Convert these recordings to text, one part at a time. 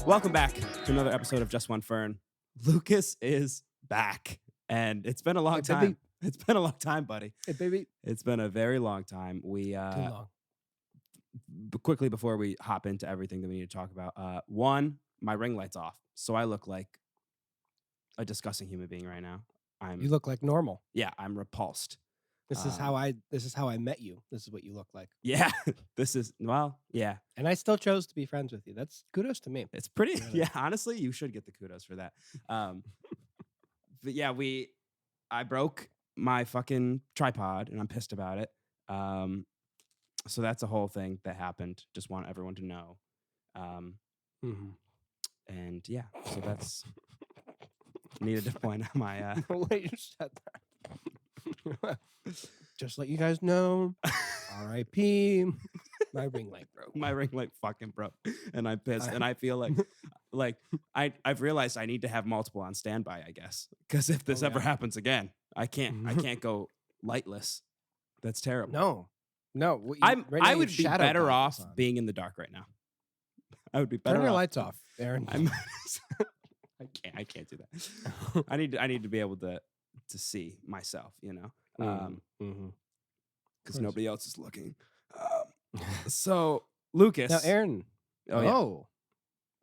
Welcome back to another episode of Just One Fern. Lucas is back, and it's been a long time. baby. It's been a long time, buddy. Hey, baby. It's been a very long time. We Too long. quickly before we hop into everything that we need to talk about. One, my ring light's off, so I look like a disgusting human being right now. You look like normal. I'm repulsed. This is how I met you. This is what you look like. Yeah, yeah. And I still chose to be friends with you. That's kudos to me. It's pretty. Really. Yeah, honestly, you should get the kudos for that. But yeah, I broke my fucking tripod, and I'm pissed about it. So that's a whole thing that happened. Just want everyone to know. And yeah, so that's needed to point out my. The way you said that. Just let you guys know. R.I.P. My ring light broke. My ring light fucking broke, and I'm pissed. And I feel like I've realized I need to have multiple on standby. I guess because if this ever happens again, I can't go lightless. That's terrible. No. I would be better off being in the dark right now. I would be better. Turn your off. lights off, Aaron. I can't do that. I need to be able to see myself, because nobody else is looking. So Lucas, Now, Aaron. Oh,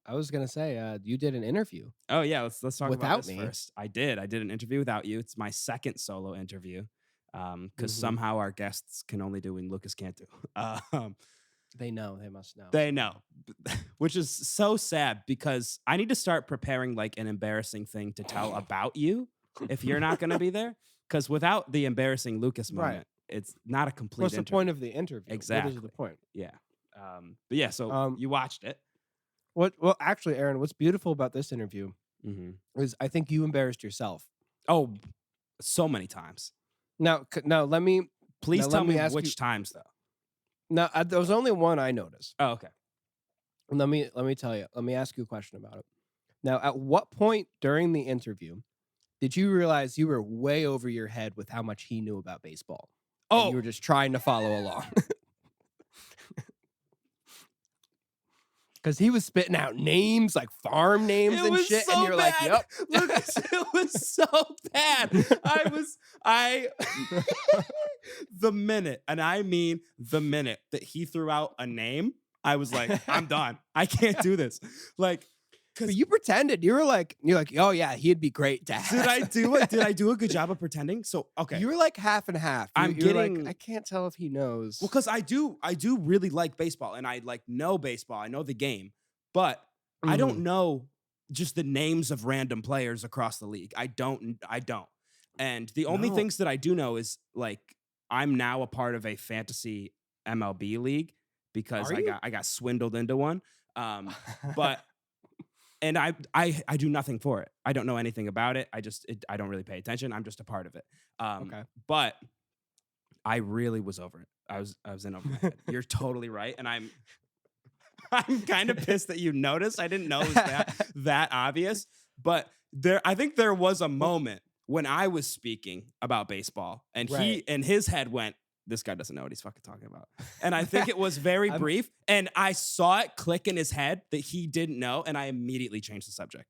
I was gonna say you did an interview. yeah. Let's talk Without about this me. first. I did an interview without you. It's my second solo interview. Because somehow our guests can only do when Lucas can't do. They know. They must know. They know, which is so sad because I need to start preparing like an embarrassing thing to tell about you if you're not going to be there. Because without the embarrassing Lucas moment, it's not a complete What's interview. the point of the interview? Exactly. What is the point? Yeah. But yeah, so you watched it. Well, actually, Aaron, what's beautiful about this interview is I think you embarrassed yourself. Oh, so many times. Now, let me... Please tell me ask which you, times, though. No, there was only one I noticed. Oh, okay. Let me tell you. Let me ask you a question about it. Now, at what point during the interview did you realize you were way over your head with how much he knew about baseball? Oh, and you were just trying to follow along. Because he was spitting out names, like farm names and shit. So and you're bad. like, yep. Lucas, it was so bad. The minute, and I mean the minute that he threw out a name, I was like, I'm done. I can't do this. Like, But you pretended. You're like, oh yeah, he'd be great to have. Did I do a good job of pretending? So okay, You were like half and half. You're like, I can't tell if he knows. Well, because I do really like baseball, and I like know baseball. I know the game, but I don't know just the names of random players across the league. I don't. And the only things that I do know is like I'm now a part of a fantasy MLB league because I got swindled into one. But. And I do nothing for it. I don't know anything about it. I don't really pay attention. I'm just a part of it. Okay. But I really was over it. I was in over my head. You're totally right, and I'm kind of pissed that you noticed. I didn't know it was that obvious. But I think there was a moment when I was speaking about baseball, and he in his head went, this guy doesn't know what he's fucking talking about. And I think it was very brief. And I saw it click in his head that he didn't know. And I immediately changed the subject.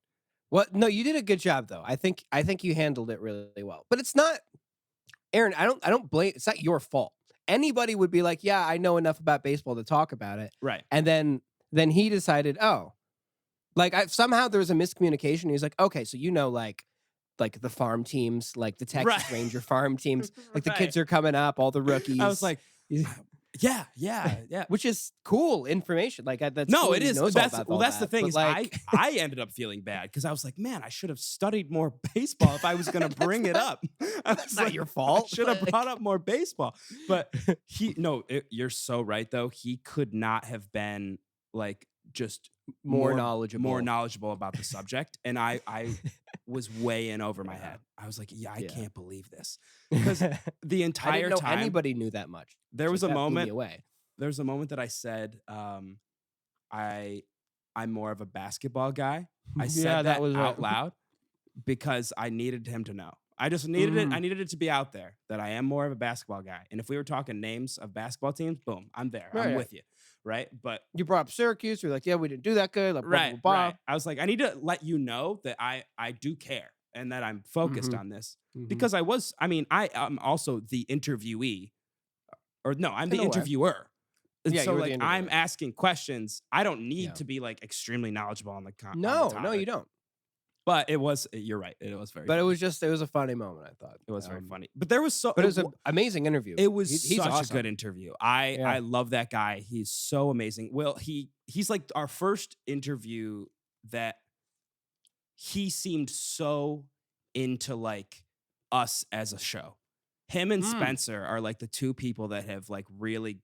Well, no, you did a good job though. I think you handled it really well. But it's not, Aaron, I don't blame, it's not your fault. Anybody would be like, yeah, I know enough about baseball to talk about it. Right. And then he decided, somehow there was a miscommunication. He was like, okay, so like the farm teams, like the Texas Ranger farm teams, like the kids are coming up, all the rookies. I was like, yeah. Which is cool information. Like that's no, cool it is. That's the thing is, like, I ended up feeling bad because I was like, man, I should have studied more baseball if I was going to bring it up. That's not your fault. I should have brought up more baseball. But you're so right though. He could not have been like just more knowledgeable about the subject, and I was way in over my head. I was like, I can't believe this, because the entire I didn't know time anybody knew that much. There was a moment. Away. There was a moment that I said, I'm more of a basketball guy. I said that out loud because I needed him to know. I just needed it. I needed it to be out there that I am more of a basketball guy. And if we were talking names of basketball teams, boom, I'm there. I'm with you. Right. But you brought up Syracuse. You're like, yeah, we didn't do that good. Like, right. blah, blah, blah. Right. I was like, I need to let you know that I do care and that I'm focused on this because I am also the interviewee, or no, I'm the interviewer. And Yeah, so you were like the I'm interviewer. asking questions. I don't need to be like extremely knowledgeable on the No, topic. no, you don't. But you're right. It was very But funny. it was a funny moment, I thought. It was very funny. But there was But it was an amazing interview. It was he's such awesome. a good interview. I love that guy. He's so amazing. Well, he's like our first interview that he seemed so into like us as a show. Him and Spencer are like the two people that have like really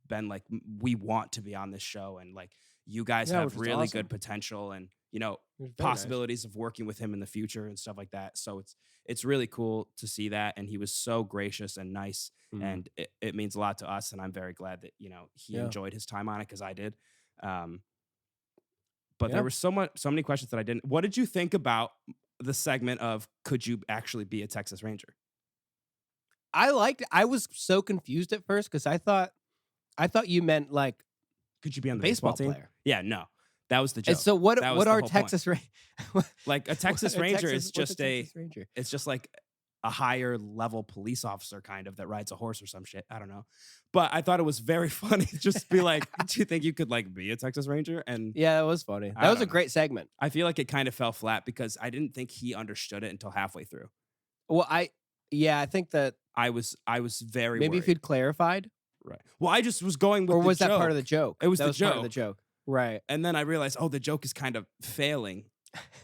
been like, we want to be on this show, and like you guys have really good potential, and you know, possibilities of working with him in the future and stuff like that. So it's really cool to see that. And he was so gracious and nice, and it means a lot to us. And I'm very glad that, you know, he enjoyed his time on it, because I did. But there were so many questions that I didn't. What did you think about the segment of could you actually be a Texas Ranger? I was so confused at first because I thought you meant like, could you be on the baseball baseball team? player? Yeah, no. That was the joke. And so what are Texas Rangers? Like a Texas Ranger is just Ranger? It's just like a higher level police officer kind of that rides a horse or some shit. I don't know. But I thought it was very funny just to be like, do you think you could like be a Texas Ranger? And yeah, it was funny. That was a great segment. I feel like it kind of fell flat because I didn't think he understood it until halfway through. Well, I think that I was very maybe worried. if you'd clarified. Right. Well, I just was going with or was the that joke. part of the joke? It was that the joke. Part of the joke. Right. And then I realized, oh, the joke is kind of failing.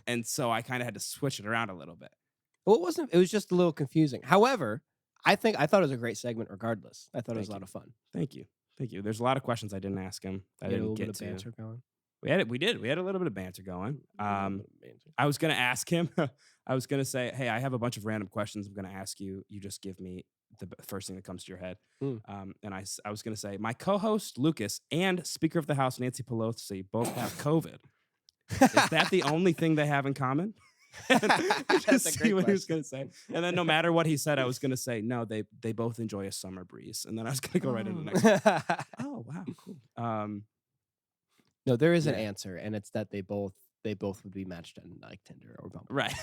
And so I kind of had to switch it around a little bit. Well, it was just a little confusing. However, I thought it was a great segment regardless. I thought it was a lot of fun. Thank you. There's a lot of questions I didn't ask him. I didn't get to. Banter going. We had a little bit of banter going. I was going to ask him. I was going to say, hey, I have a bunch of random questions I'm going to ask you. You just give me the first thing that comes to your head. And I was going to say, my co-host Lucas and Speaker of the House Nancy Pelosi both have COVID. Is that the only thing they have in common? Just see what he was going to say. And then no matter what he said, I was going to say, no, they both enjoy a summer breeze. And then I was going to go right into the next one. Oh, wow, cool. No, there is an answer, and it's that they both would be matched on like Tinder or Bumble. Right.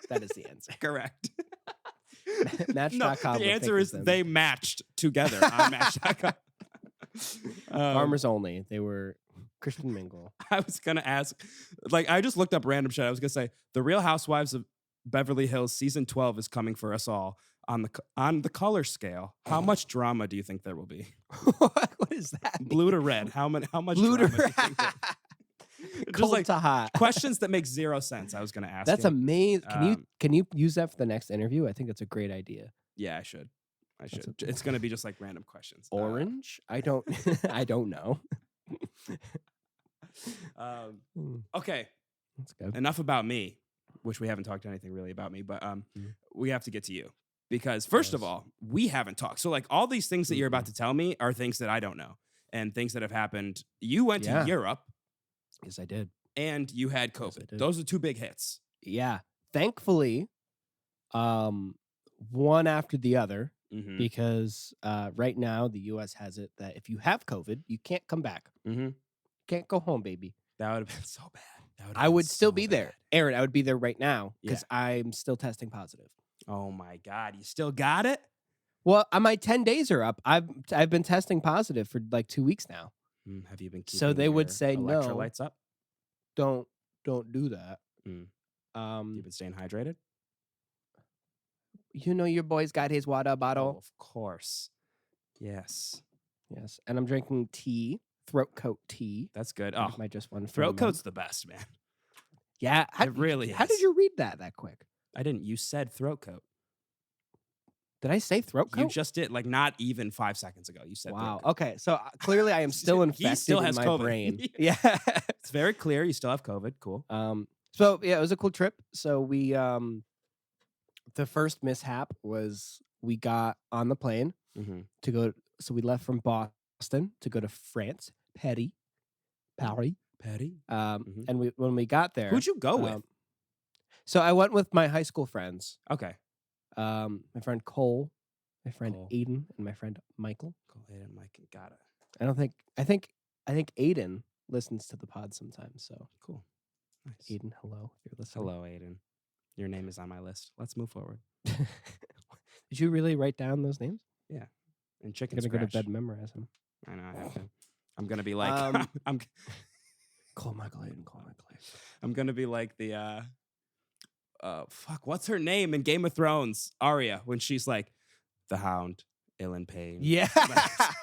That is the answer. Correct. Match.com. No, the answer is they matched together on Match.com. Farmers only. They were Christian mingle. I was going to ask, like, I just looked up random shit. I was going to say, The Real Housewives of Beverly Hills season 12 is coming for us all. On the color scale, how much drama do you think there will be? What is that? Blue to red. How much Blue drama to do you think cold like, to hot. Questions that make zero sense. I was going to ask. That's amazing. Can you use that for the next interview? I think that's a great idea. Yeah, I should. It's going to be just like random questions. Orange? I don't I don't know. Okay. That's good. Enough about me, which we haven't talked anything really about me, but we have to get to you. Because first of all, we haven't talked. So like all these things that you're about to tell me are things that I don't know and things that have happened. You went to Europe. Yes, I did. And you had COVID. Yes, those are two big hits. Yeah. Thankfully, one after the other, because right now the U.S. has it that if you have COVID, you can't come back. Can't go home, baby. That would have been so bad. I would still be there. Aaron, I would be there right now because I'm still testing positive. Oh my God, you still got it? Well, my 10 days are up. I've been testing positive for like 2 weeks now. Have you been keeping so they would say electrolytes up? Don't do that. You've been staying hydrated? You know your boy's got his water bottle. Oh, of course. Yes. And I'm drinking tea, throat coat tea. That's good. Oh, my just one throat coat's the best, man. Yeah, it really is. How did you read that quick? I didn't. You said throat coat. Did I say throat coat? You just did, like not even 5 seconds ago. You said wow. Throat coat. Okay, so clearly I am still infected. He still has in my COVID. brain. Yeah, it's very clear. You still have COVID. Cool. So yeah, it was a cool trip. So we the first mishap was we got on the plane to go. So we left from Boston to go to France, Paris. And when we got there, who'd you go with? So I went with my high school friends. Okay. my friend Cole, my friend Cole. Aiden, and my friend Michael. Cole, Aiden, Mike, got it. I think Aiden listens to the pod sometimes. So Cool. Nice. Aiden, hello, if you're listening. Hello, Aiden. Your name is on my list. Let's move forward. Did you really write down those names? Yeah. And chicken I'm gonna go scratch. to bed and memorize them. I know I have to. I'm gonna be like I'm Cole Michael Aiden, Cole Michael Aiden. I'm gonna be like the fuck, what's her name in Game of Thrones? Arya, when she's like the Hound, Ilan Payne. Yeah.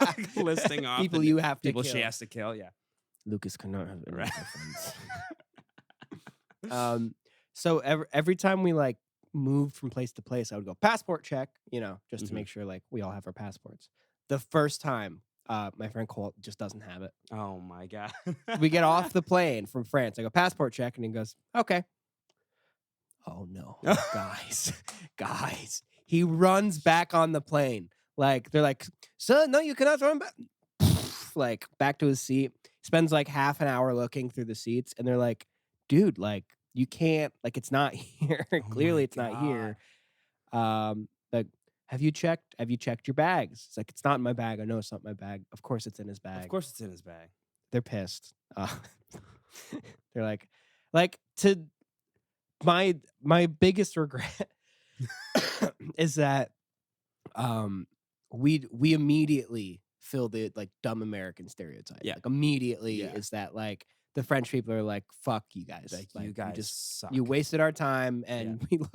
Like, listing off people the you have to people kill. she has to kill. Yeah. Lucas cannot have any Right. friends. So every time we like moved from place to place, I would go passport check, just to make sure like we all have our passports. The first time, my friend Cole just doesn't have it. Oh my god. We get off the plane from France. I go passport check, and he goes, okay. Oh no, guys. He runs back on the plane. Like they're like, sir, no, you cannot run back. Like back to his seat. Spends like half an hour looking through the seats, and they're like, dude, like you can't, like it's not here. Clearly it's not here. Like, have you checked your bags? It's like, it's not in my bag. I know it's not in my bag. Of course it's in his bag. Of course it's in his bag. They're pissed. They're like to my biggest regret is that we immediately fill the like dumb American stereotype. Yeah. Like immediately Yeah. is that like the French people are like, fuck you guys. Like, you guys suck. You wasted our time and you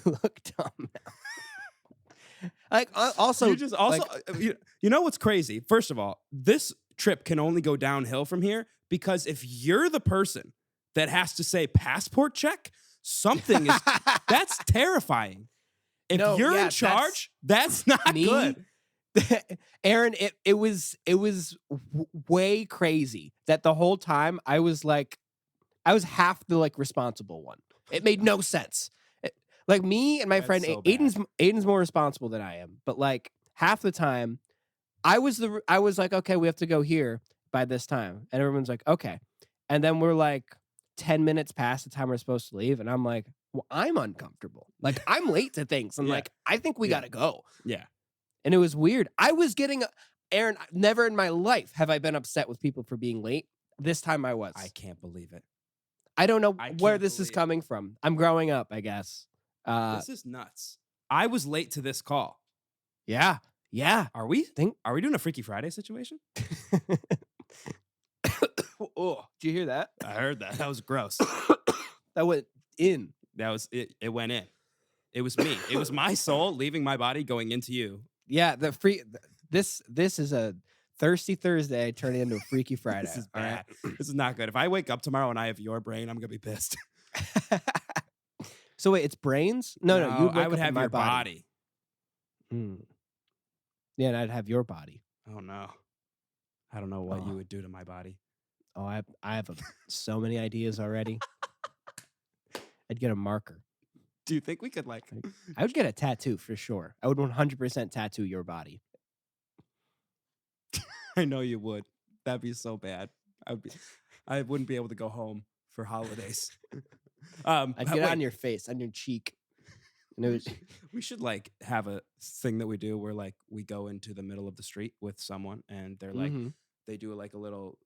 look dumb now. Like also you just also like, you know what's crazy? First of all, this trip can only go downhill from here because if you're the person that has to say passport check, something is that's terrifying. If you're in charge, that's not me? good. Aaron, it was way crazy that the whole time I was half the like responsible one. It made no sense. Like me and my That's friend so bad. Aiden's more responsible than I am, but like half the time I was like, okay, we have to go here by this time, and everyone's like, okay, and then we're like 10 minutes past the time we're supposed to leave, and I'm like, well, I'm uncomfortable. Like I'm late to things, and like I think we gotta go. Yeah. And it was weird. I was getting Aaron. Never in my life have I been upset with people for being late. This time I was. I can't believe it. I don't know I where can't this is believe it. coming from. I'm growing up, I guess. This is nuts. I was late to this call. Yeah. Are we Think- doing a Freaky Friday situation? Oh, did you hear that? I heard that. That was gross. That went in. That was it. It went in. It was me. It was my soul leaving my body going into you. Yeah, this is a thirsty Thursday turning into a Freaky Friday. This is all bad. right? This is not good. If I wake up tomorrow and I have your brain, I'm gonna be pissed. So wait, it's brains? No, you I would have my your body. Yeah, and I'd have your body. Oh no. I don't know what you would do to my body. Oh, I have so many ideas already. I'd get a marker. Do you think we could like I would get a tattoo for sure. I would 100% tattoo your body. I know you would. That'd be so bad. I wouldn't be able to go home for holidays. I'd get it on your face, on your cheek. And we should like have a thing that we do where like we go into the middle of the street with someone and they're like they do like a little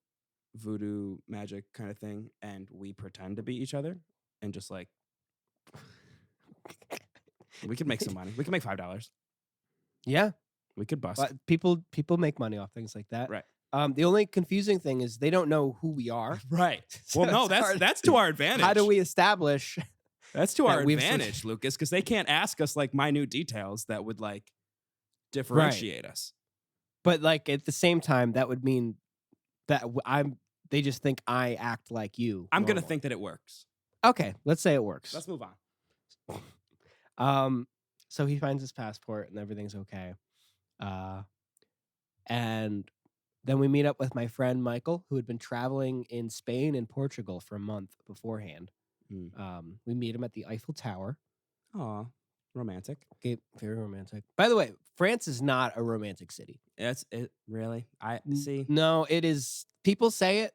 voodoo magic kind of thing and we pretend to be each other and just like we could make some money. We could make $5. Yeah. We could bust. But people make money off things like that. Right. The only confusing thing is they don't know who we are. Right. So Well, no, it's that's hard. that's to our advantage. How do we establish? That's to that our we've advantage, Lucas, because they can't ask us like minute details that would like differentiate us. But like at the same time, that would mean that they just think I act like you. I'm gonna normal. think that it works. Okay, let's say it works. Let's move on. So he finds his passport and everything's okay. And then we meet up with my friend Michael, who had been traveling in Spain and Portugal for a month beforehand. We meet him at the Eiffel Tower. Aw, romantic. Okay, very romantic. By the way, France is not a romantic city. That's it. Really? I see. No, it is. People say it.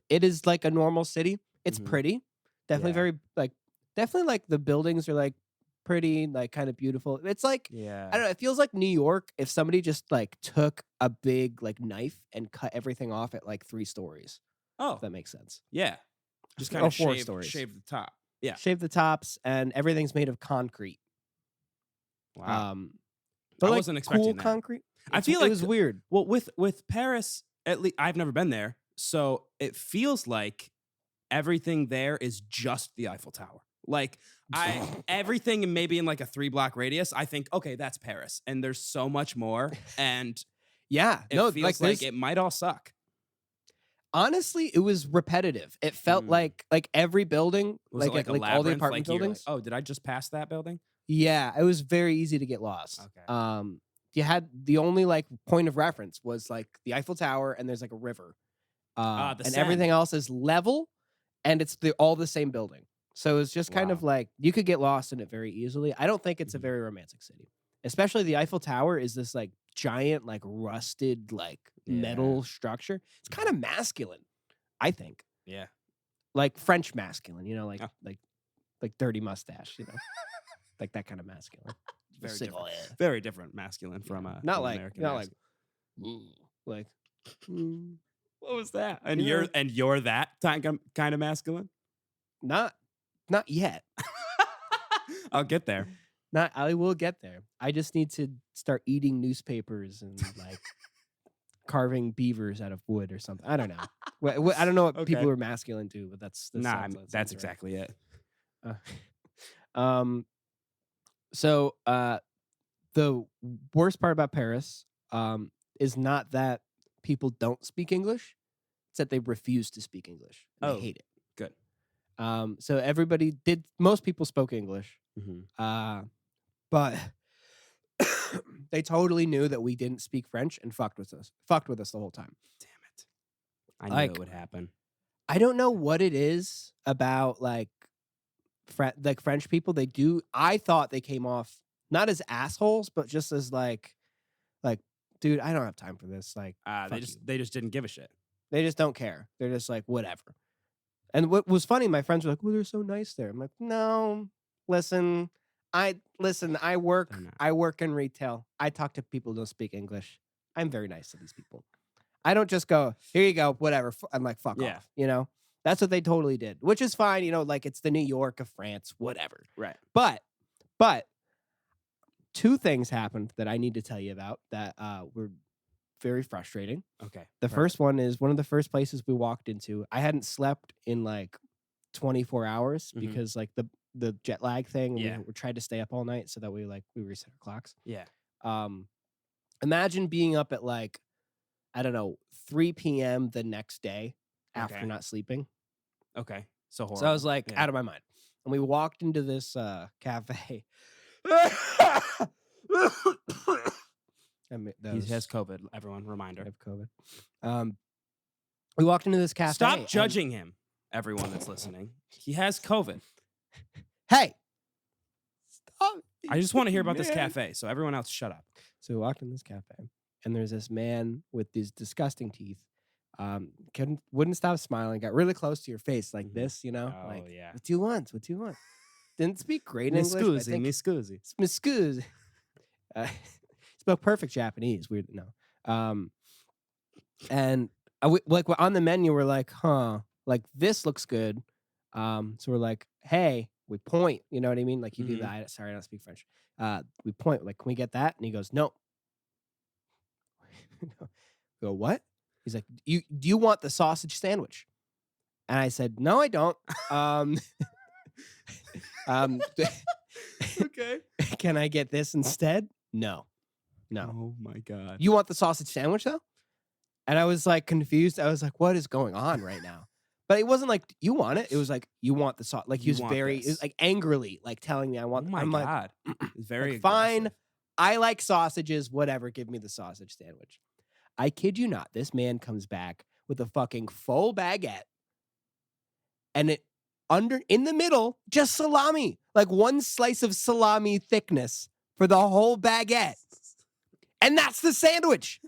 It is like a normal city. It's pretty. Definitely Yeah. very definitely like the buildings are like pretty, like kind of beautiful. It's like, Yeah. I don't know, it feels like New York if somebody just like took a big like knife and cut everything off at like 3 stories. Oh, If that makes sense. yeah. Just kind Or of 4 stories. shave the top. Yeah. Shave the tops and everything's made of concrete. Wow. But I like wasn't expecting cool that. concrete. I feel like it was weird. Well, with Paris, at least I've never been there, so it feels like everything there is just the Eiffel Tower. Like everything maybe in like a 3-block radius, I think, okay, that's Paris. And there's so much more. And Yeah. it No, feels like it might all suck. Honestly, it was repetitive. It felt like every building, Was like it like a all the labyrinth? apartment Like, buildings. oh, did I just pass that building? Yeah, it was very easy to get lost. Okay. You had the only like point of reference was like the Eiffel Tower, and there's like a river, The and Seine. everything else is level, and it's all the same building. So it's just kind of like you could get lost in it very easily. I don't think it's a very romantic city, especially the Eiffel Tower is this like giant, like rusted, like metal structure. It's kind of masculine, I think. Yeah. Like French masculine, you know, like dirty mustache, you know, like that kind of masculine. Very different. Very different masculine from not like American not masculine. like What was that? And you're that kind of masculine? Not yet. I'll get there. I will get there. I just need to start eating newspapers and like carving beavers out of wood or something. I don't know. I don't know what people are masculine do, but that's that's exactly it. So the worst part about Paris is not that people don't speak English, it's that they refuse to speak English. They hate it. Good. So most people spoke English. But they totally knew that we didn't speak French and fucked with us the whole time. Damn it. I knew it would happen. I don't know what it is about like French people. I thought they came off not as assholes, but just as like, dude, I don't have time for this. Like, they just didn't give a shit. They just don't care. They're just like, whatever. And what was funny, my friends were like, well, they're so nice there. I'm like, no, listen, I work in retail. I talk to people who don't speak English. I'm very nice to these people. I don't just go, here you go, whatever. I'm like, fuck off. You know, that's what they totally did, which is fine. You know, like it's the New York of France, whatever. Right. But 2 things happened that I need to tell you about that were very frustrating. Okay. The first one is one of the first places we walked into. I hadn't slept in like 24 hours because like the jet lag thing. We tried to stay up all night so that we reset our clocks. Yeah. Imagine being up at like, I don't know, 3 p.m. the next day after not sleeping. Okay. So horrible. So I was like out of my mind. And we walked into this cafe. He has COVID. Everyone, reminder. I have COVID. We walked into this cafe. Stop judging him, everyone that's listening. He has COVID. Hey! Stop. I just want to hear about this cafe, so everyone else shut up. So we walked in this cafe, and there's this man with these disgusting teeth. Wouldn't stop smiling, got really close to your face like this, you know? Oh, like, yeah. What do you want? What do you want? Didn't speak great English. Mi scusi. Spoke perfect Japanese. Weird, no. And like on the menu, we're like, huh, like this looks good. So we're like, hey, we point. You know what I mean? Like you do that. Sorry, I don't speak French. We point. Like, can we get that? And he goes, no. We go, what? He's like, do you want the sausage sandwich? And I said, no, I don't. Okay. Can I get this instead? No. Oh my God. You want the sausage sandwich though? And I was like confused. I was like, what is going on right now? But it wasn't like you want it. It was like you want the sauce. Like he was it was like angrily like telling me I want. Oh my God. Like, very like, fine. I like sausages. Whatever. Give me the sausage sandwich. I kid you not. This man comes back with a fucking full baguette, and it in the middle just salami, like one slice of salami thickness for the whole baguette, and that's the sandwich.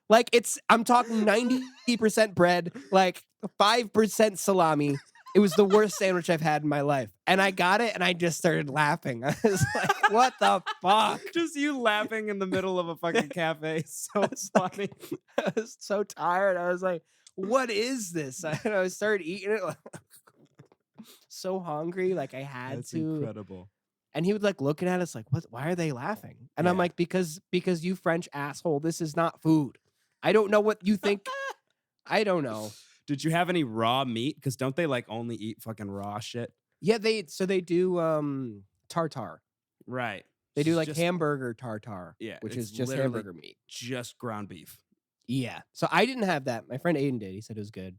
Like I'm talking 90% bread, like 5% salami, It was the worst sandwich I've had in my life. And I got it and I just started laughing. I was like, what the fuck? Just you laughing in the middle of a fucking cafe. So funny. I was so tired. I was like, what is this? And I started eating it. So hungry. Like I had That's to. incredible. And he would like looking at us like, what? Why are they laughing? And I'm Yeah. like, because you French asshole, this is not food. I don't know what you think. I don't know. Did you have any raw meat? Because don't they like only eat fucking raw shit? Yeah, they do tartare. Right. They do like Just- hamburger tartare, Yeah, which it's is just literally hamburger meat. just ground beef. Yeah. So I didn't have that. My friend Aiden did. He said it was good.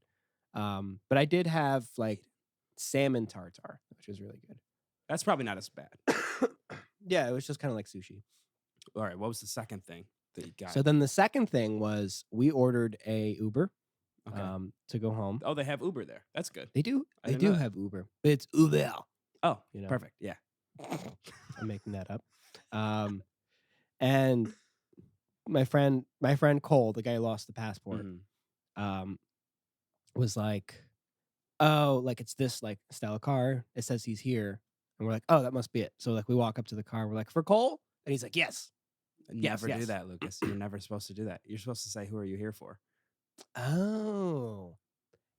But I did have like salmon tartare, which was really good. That's probably not as bad. Yeah, it was just kind of like sushi. All right. What was the second thing that you got? So then the second thing was we ordered a Uber Okay. to go home. Oh, they have Uber there. That's good. They do. I They didn't know do that. have Uber. But it's Uber. Oh, You know. perfect. Yeah. I'm making that up. And my friend Cole, the guy who lost the passport, Mhm. was like, oh, like it's this like style of car. It says he's here. And we're like, oh, that must be it. So like we walk up to the car. We're like, for Cole? And he's like, yes. Never do yes. that, Lucas. You're never supposed to do that. You're supposed to say, "Who are you here for?" Oh.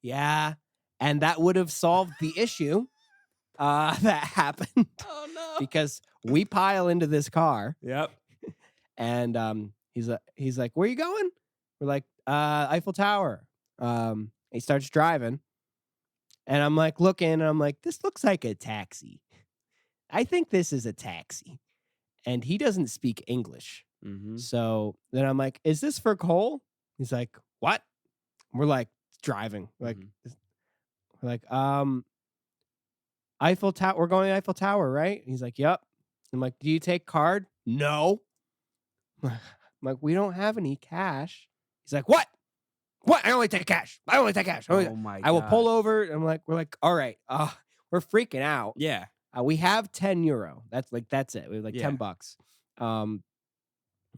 Yeah. And that would have solved the issue that happened Oh no. because we pile into this car Yep. and he's like, where are you going? We're like, Eiffel Tower. He starts driving and I'm like looking and I'm like, this looks like a taxi. I think this is a taxi. And he doesn't speak English. Mm-hmm. So then I'm like, is this for Cole? He's like, what? We're like driving. We're like, Eiffel Tower. We're going to Eiffel Tower, right? He's like, yep. I'm like, do you take card? No. I'm like, we don't have any cash. He's like, what? What? I only take cash. I only take cash. Oh my God. I will pull over. And we're like, all right. We're freaking out. Yeah. We have €10. That's it. We have like Yeah. $10.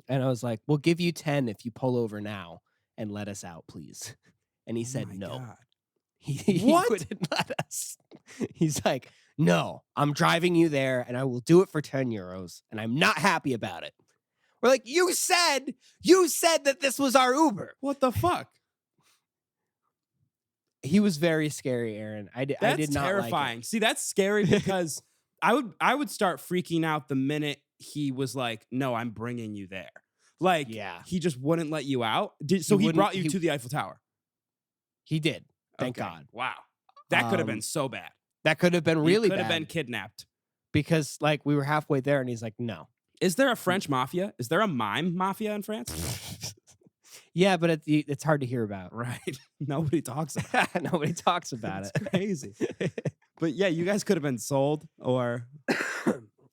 And I was like, we'll give you 10 if you pull over now and let us out, please. And he said my no. God. He What? wouldn't let us. He's like, no, I'm driving you there and I will do it for €10 and I'm not happy about it. We're like, you said that this was our Uber. What the fuck? He was very scary, Aaron. I did not terrifying. like it. See, that's scary because I would start freaking out the minute he was like, "No, I'm bringing you there." Like, Yeah. he just wouldn't let you out. So he wouldn't- brought you to the Eiffel Tower. He did. Thank Okay. God. Wow. That could have been so bad. That could have been He really could bad have been kidnapped. because like we were halfway there and he's like, no. Is there a French mafia? Is there a mime mafia in France? Yeah, but it's hard to hear about. Right. Nobody talks about it. Nobody talks about It's it. crazy. But yeah, you guys could have been sold or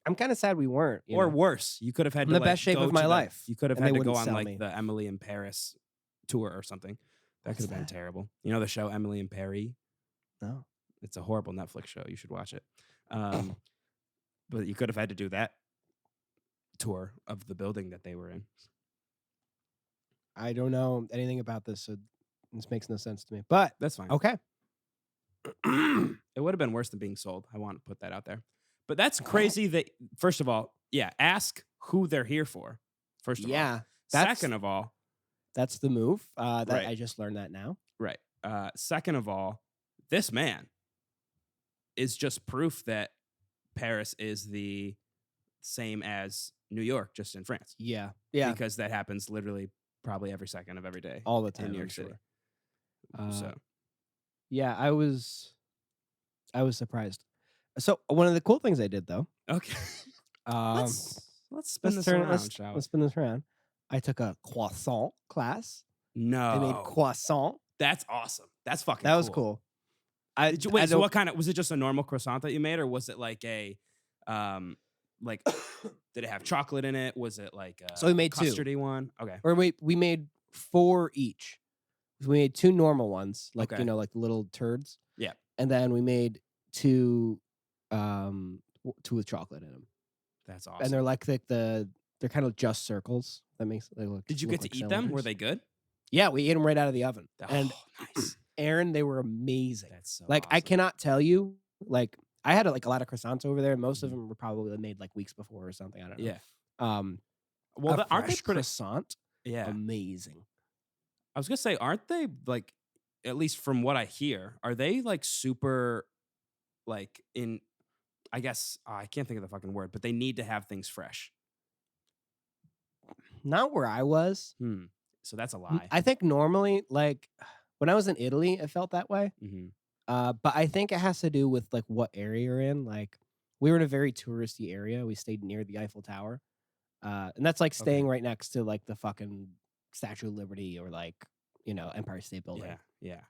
I'm kind of sad we weren't. you or know? worse. You could have had I'm to the like, best shape go of my to the- life, You could have and had they to go wouldn't on sell like me. the Emily in Paris tour or something. That could have been that? terrible. You know the show Emily in Paris? No. It's a horrible Netflix show. You should watch it. But you could have had to do that tour of the building that they were in. I don't know anything about this, so this makes no sense to me. But That's fine. okay. It would have been worse than being sold. I want to put that out there. But that's crazy that, first of all, yeah, ask who they're here for. First of all. Yeah, that's Second of all, that's the move. That Right. I just learned that now. right. Second of all, this man is just proof that Paris is the same as New York, just in France. Yeah. Yeah. Because that happens literally probably every second of every day. All the time. New I'm York City. sure. So Yeah, I was surprised. So one of the cool things I did though. okay. Let's spin this around, shall we? Let's spin this around. I took a croissant class. No. I made croissant. That's awesome. That's fucking That was cool. Did you, wait, so what kind of was it? Just a normal croissant that you made, or was it like a, like, did it have chocolate in it? Was it like a So we made two. custardy one? Okay. Or we made 4 each. We made 2 normal ones, like Okay. like little turds. Yeah. And then we made 2 with chocolate in them. That's awesome. And they're like they're kind of just circles. That makes they look. Did you look get to like eat them? Were cylinders. they good? Yeah, we ate them right out of the oven. And nice. Aaron, they were amazing. That's so like I awesome. cannot tell you. Like I had like a lot of croissants over there. Most of Mhm. them were probably made like weeks before or something. I don't know. Yeah. Um, Well, a aren't they fresh pretty? croissant, Yeah. amazing. I was gonna say, aren't they like? At least from what I hear, are they like super, like in? I guess I can't think of the fucking word, but they need to have things fresh. Not where I was. So that's a lie. I think normally, like when I was in Italy, it felt that way. Mm-hmm. But I think it has to do with like what area you're in. Like we were in a very touristy area. We stayed near the Eiffel Tower. And that's like staying right next to like the fucking Statue of Liberty or like, Empire State Building. Yeah, yeah.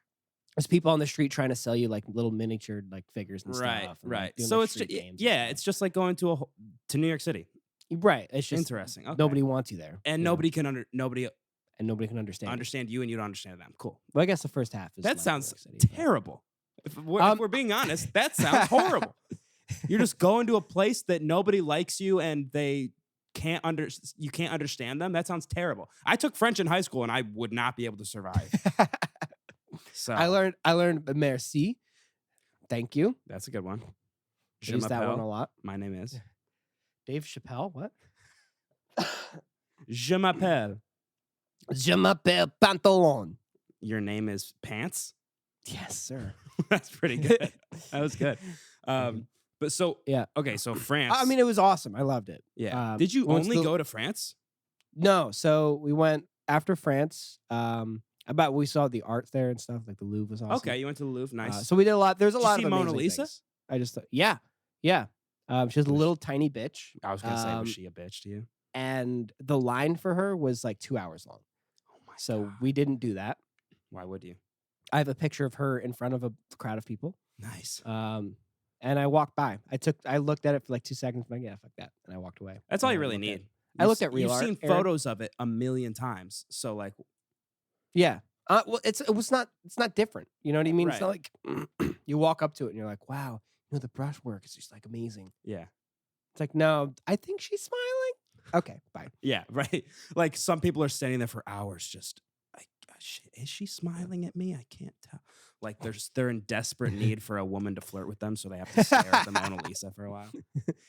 There's people on the street trying to sell you like little miniature like figures and Right, stuff. And, right. like, doing, So like, it's street just, games and yeah, stuff. it's just like going to New York City. Right. It's just Interesting. Okay. nobody wants you there. And you know? nobody can nobody And nobody can understand. you, and you don't understand them. Cool. Well, I guess the first half is That like sounds New York City, terrible. If we're being honest, that sounds horrible. You're just going to a place that nobody likes you and they you can't understand them. That sounds terrible. I took French in high school and I would not be able to survive. So I learned merci. Thank you. that's a good one. I use that one a lot. My name is Dave Chappelle. What? Je m'appelle. Je m'appelle Pantalon. Your name is Pants. Yes, sir. That's pretty good. That was good. But so yeah. Okay, so France. I mean, it was awesome. I loved it. Yeah. Did you only go to France? No. So we went after France. We saw the art there and stuff. Like the Louvre was awesome. Okay, you went to the Louvre. Nice. So we did a lot. There's a Did lot you of see Mona amazing Lisa? things. I just thought, yeah. She was a little tiny bitch. I was gonna say, was she a bitch to you? And the line for her was like 2 hours long. Oh my So God. we didn't do that. Why would you? I have a picture of her in front of a crowd of people. Nice. And I walked by. I looked at it for like 2 seconds. I'm like, yeah, fuck that. And I walked away. That's all you really need. I looked at real You've art. seen Aaron. photos of it a million times. So like, yeah. Well, it's not different. You know what I mean? Right. It's not like you walk up to it and you're like, wow, the brushwork is just like amazing. yeah. It's like, no, I think she's smiling. Okay, bye. Yeah, right. Like some people are standing there for hours just like, is she smiling at me? I can't tell. Like they're in desperate need for a woman to flirt with them, so they have to stare at the Mona Lisa for a while.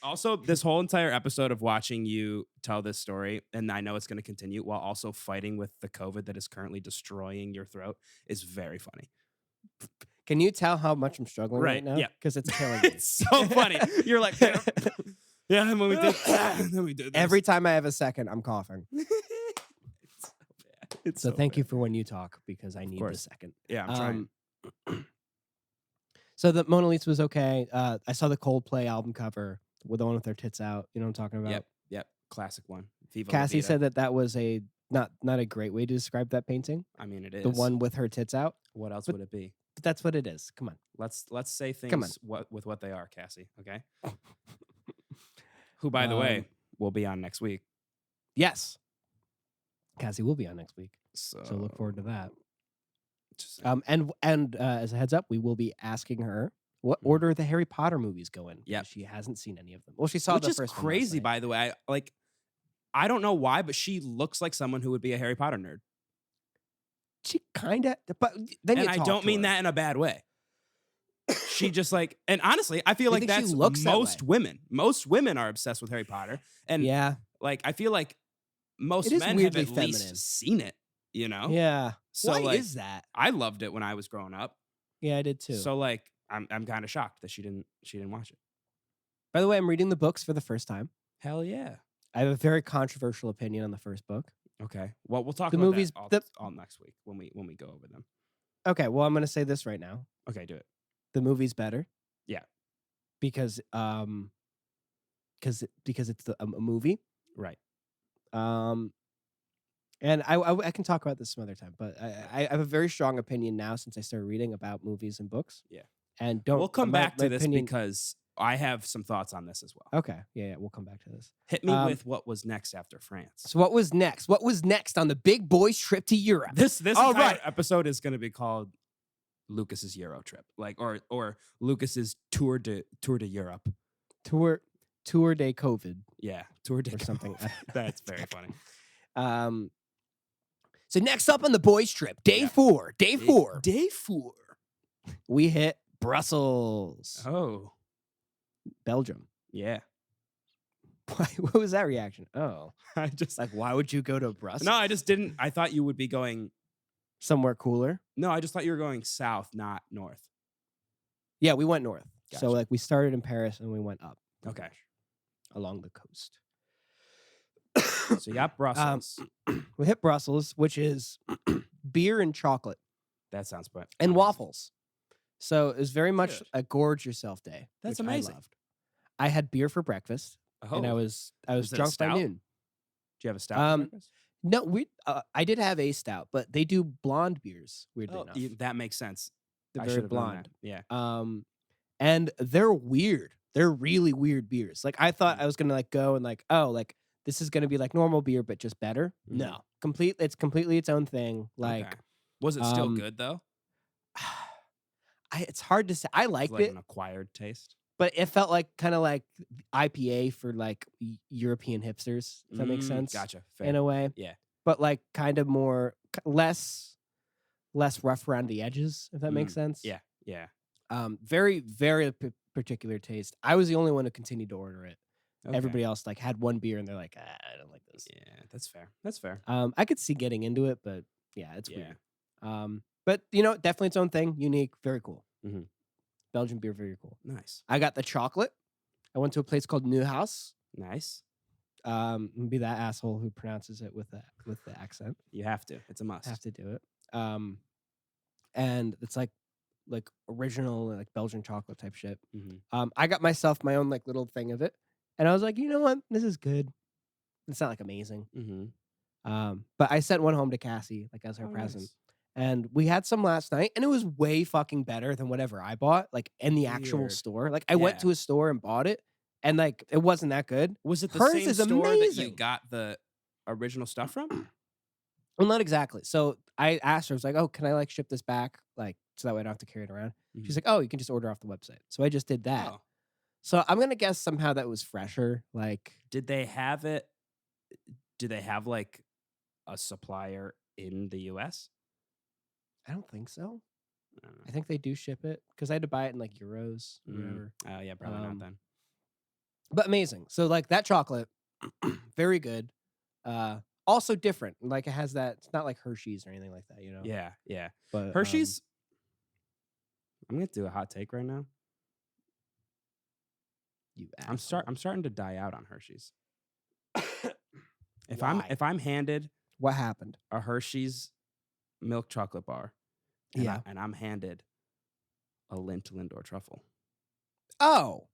Also, this whole entire episode of watching you tell this story, and I know it's going to continue while also fighting with the COVID that is currently destroying your throat, is very funny. Can you tell how much I'm struggling right now? Yeah, because it's killing me. It's so funny. You're like, yeah, and when we did, then we did this. Every time I have a second, I'm coughing. It's so bad. It's So so thank you bad. for when you talk because I need the course. second. Yeah, I'm trying. So the Mona Lisa was okay. I saw the Coldplay album cover with the one with their tits out. You know what I'm talking about? Yep. Classic one. Viva La Cassie Vida. said that was a not a great way to describe that painting. I mean, it is The one with her tits out. What else would it be? But that's what it is. Come on. Let's say Come things with what they are, Cassie. Okay. Who, by the way, will be on next week. Yes. Cassie will be on next week. So So look forward to that. just- And as a heads up, we will be asking her what Mhm. order the Harry Potter movies go in. Yep. Because she hasn't seen any of them. Well, she saw which the is first one last crazy, night. by the way. I don't know why, but she looks like someone who would be a Harry Potter nerd. She kind of, but then And you I talk don't to mean her. that in a bad way. She just like, and honestly, I feel You like think she that's looks that most way? women. Most women are obsessed with Harry Potter. And Yeah. like, I feel like most It is men have weirdly at least feminine. seen it, you know? Yeah. So Why like, is that? I loved it when I was growing up. Yeah, I did too. So like, I'm kind of shocked that she didn't watch it. By the way, I'm reading the books for the first time. Hell yeah. I have a very controversial opinion on the first book. Okay. Well, we'll talk The about movies- that all next week when we go over them. Okay, well, I'm going to say this right now. Okay, do it. The movie's better. Yeah. Because it's a movie. Right. And I can talk about this some other time, but I have a very strong opinion now since I started reading about movies and books. Yeah. And don't We'll come my- back my to this opinion- because I have some thoughts on this as well. Okay, yeah, we'll come back to this. Hit me with what was next after France. So what was next? What was next on the big boys trip to Europe? This All entire right. episode is going to be called Lucas's Euro trip, like or Lucas's tour de Europe. Tour de COVID Yeah, tour de or something. That's very funny. So next up on the boys trip, day 4, Day 4. we hit Brussels, Oh, Belgium. yeah. What was that reaction? Oh, I just like, why would you go to Brussels? no, I just didn't. I thought you would be going. Somewhere cooler. No, I just thought you were going south, not north. Yeah, we went north. Gotcha. So like we started in Paris and we went up. Okay. Along the coast. So you got Brussels. We hit Brussels, which is beer and chocolate That sounds fun. and waffles. So it was very much Good. a gorge yourself day. That's which amazing. I loved. I had beer for breakfast, Oh, and I was Was it a drunk by stout? noon. Do you have a stout for breakfast? No, I did have a stout, but they do blonde beers. Weirdly enough, That makes sense. they're I very should have known blonde. that. Yeah. And they're weird. They're really weird beers. Like I thought I was gonna like go and like, oh, like this is gonna be like normal beer, but just better. Mhm. No, it's completely its own thing. Like, Okay. Was it still good though? it's hard to say. I It's liked like it, an acquired taste. but it felt like kind of like IPA for like European hipsters. If that makes sense. Gotcha. Fair. In a way. Yeah. But like kind of more less rough around the edges. If that makes sense. Yeah. Yeah. Very very particular taste. I was the only one who continued to order it. Okay. Everybody else like had one beer and they're like, I don't like this. Yeah, that's fair. That's fair. I could see getting into it, but yeah, it's Yeah. weird. But definitely its own thing, unique, very cool. Mhm. Belgian beer, very cool. Nice. I got the chocolate. I went to a place called Newhouse. Nice. Be that asshole who pronounces it with the accent. You have to. It's a must. Have to do it. And it's like original like Belgian chocolate type shit. Mhm. I got myself my own like little thing of it, and I was like, you know what, this is good. It's not like amazing. Mhm. But I sent one home to Cassie like as her Oh, present, nice. and we had some last night, and it was way fucking better than whatever I bought like in the actual Weird. store. Like I went Yeah. to a store and bought it, and like it wasn't that good. Was it the Hers same is store that you amazing. got the original stuff from? Well, not exactly. So I asked her, I was like, oh, can I like ship this back? Like, so that way I don't have to carry it around. She's like, oh, you can just order off the website. So I just did that. Oh. So I'm going to guess somehow that was fresher. Like, Did they have it? Do they have like a supplier in the US? I don't think so. I don't know. I think they do ship it because I had to buy it in like euros or whatever. Oh, yeah, probably not then. But amazing. So like that chocolate, very good. Also different. Like it has that, it's not like Hershey's or anything like that, Yeah, yeah. But Hershey's. I'm gonna do a hot take right now. You I'm asshole. starting to die out on Hershey's. If Why? I'm handed What happened? a Hershey's milk chocolate bar, and I'm handed a Lindt Lindor truffle, Oh,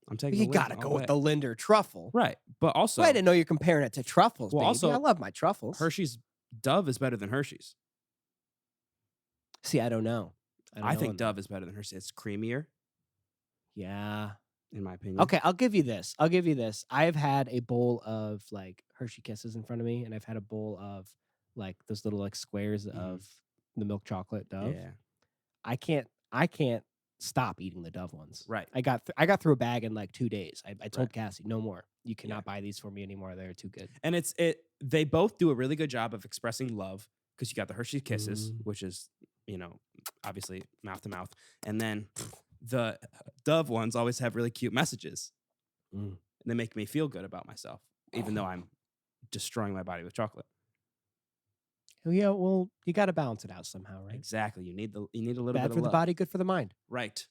I'm taking. you the Lindt got to all go the with way. the Linder truffle. Right, but also Well, I didn't know you're comparing it to truffles. Well, Baby. also, I love my truffles. Hershey's Dove is better than Hershey's. See, I don't know. I think Dove is better than Hershey's. It's creamier, Yeah. in my opinion. Okay, I'll give you this. I've had a bowl of like Hershey Kisses in front of me, and I've had a bowl of like those little like squares of the milk chocolate Dove. Yeah, I can't stop eating the Dove ones. right. I got through a bag in like 2 days. I told Right. Cassie, no more. You cannot Yeah. buy these for me anymore. They're too good. And they both do a really good job of expressing love because you got the Hershey Kisses, Mm. which is, obviously mouth to mouth. And then the Dove ones always have really cute messages. Mm. And they make me feel good about myself, even though I'm destroying my body with chocolate. Yeah, well, you got to balance it out somehow, right? Exactly. You need a little Bad bit for of the love. body, good for the mind. Right.